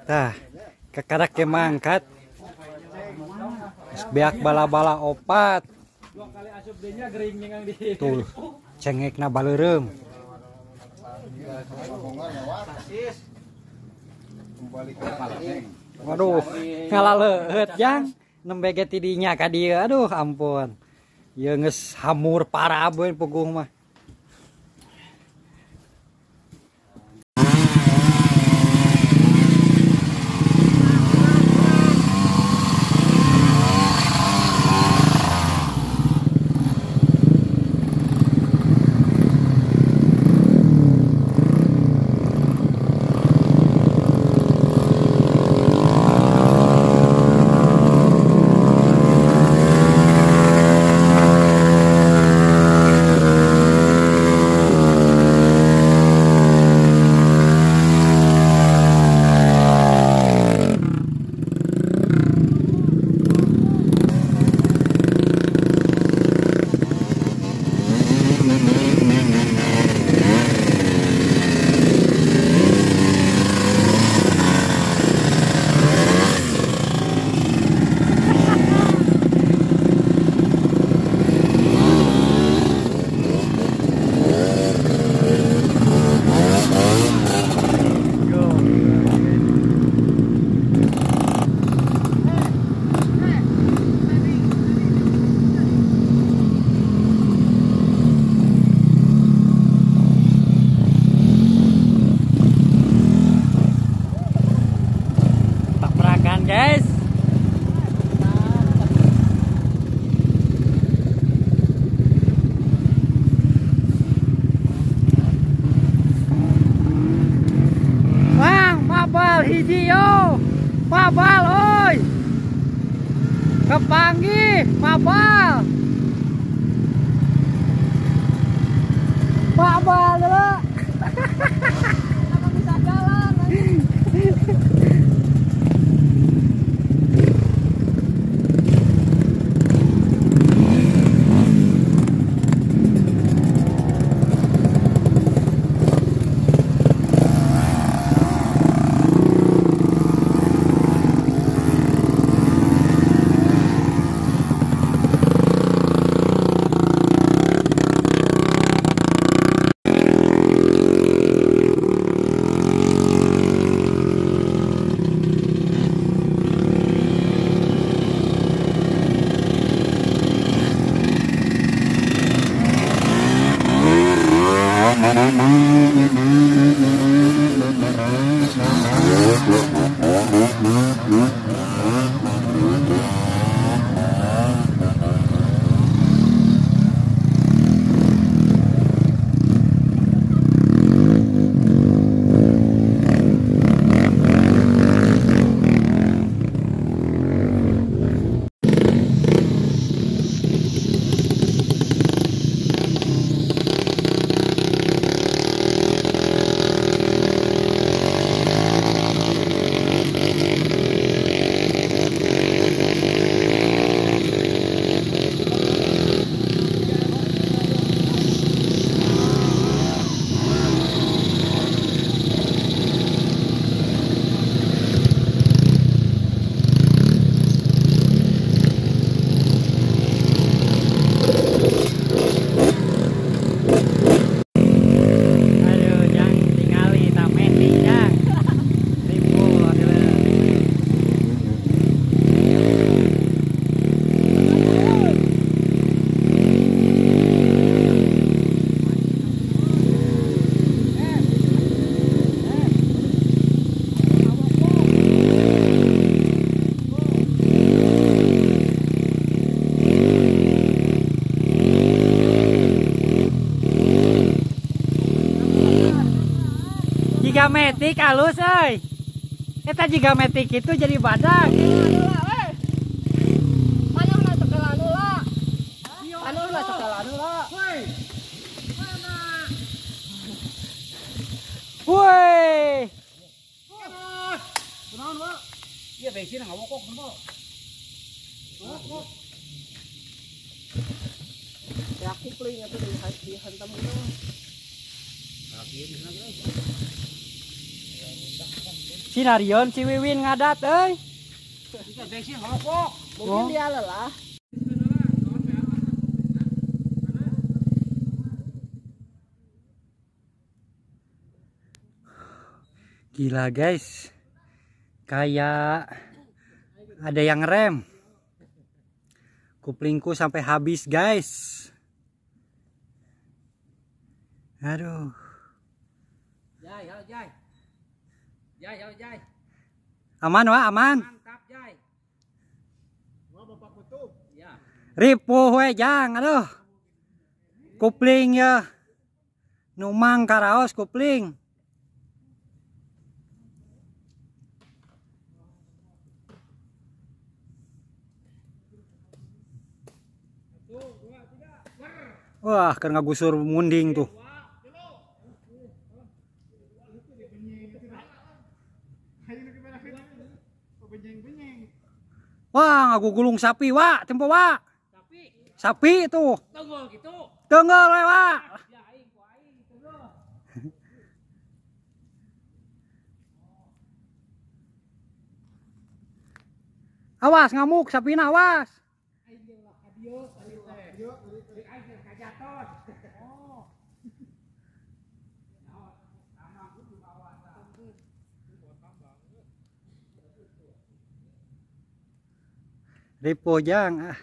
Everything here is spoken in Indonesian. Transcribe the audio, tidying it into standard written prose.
Tah, kekarak ke mangkat. Beak bala-bala opat. Tuh, cengekna baleureum. Waduh, ngalaleut jang. Nembege tidinya ka dieu. Aduh, ampun. Ieu geus hamur parah beun puguh mah. Guys, wah, mabal hiji yo, mabal oi, kepanggih mabal, mabal lo. Apa bisa jalan? Jika metik halus euy. Eta jika metik itu jadi badak. Manehna cekelan heula. Manehna cekelan heula. Woi. Kunaon, Pak? Ieu bensin ngawokok hembol. Wokok. Ya kupling atuh dihantam gitu. Si Sinarion si Wiwin ngadat euy. Jika bensin ngerokok. Mungkin dia lelah. Gila guys. Kayak ada yang rem. Kuplingku sampai habis guys. Aduh. Jai, halo Jai. Jai, halo Jai. Aman wa, aman. Mantap Jai. Wah, Bapak Kutub. Ya. Ripuh we jang, aduh. Kupling ya. Numang karaos kupling. Wah, kan ngagusur munding tuh. Wah, ngagugulung sapi, wa, tempo wa. Sapi itu. Tunggu gitu. Tengah we, wa. Ya aing ku aing tunggu. Awas ngamuk sapina, awas. Ripo jang ah.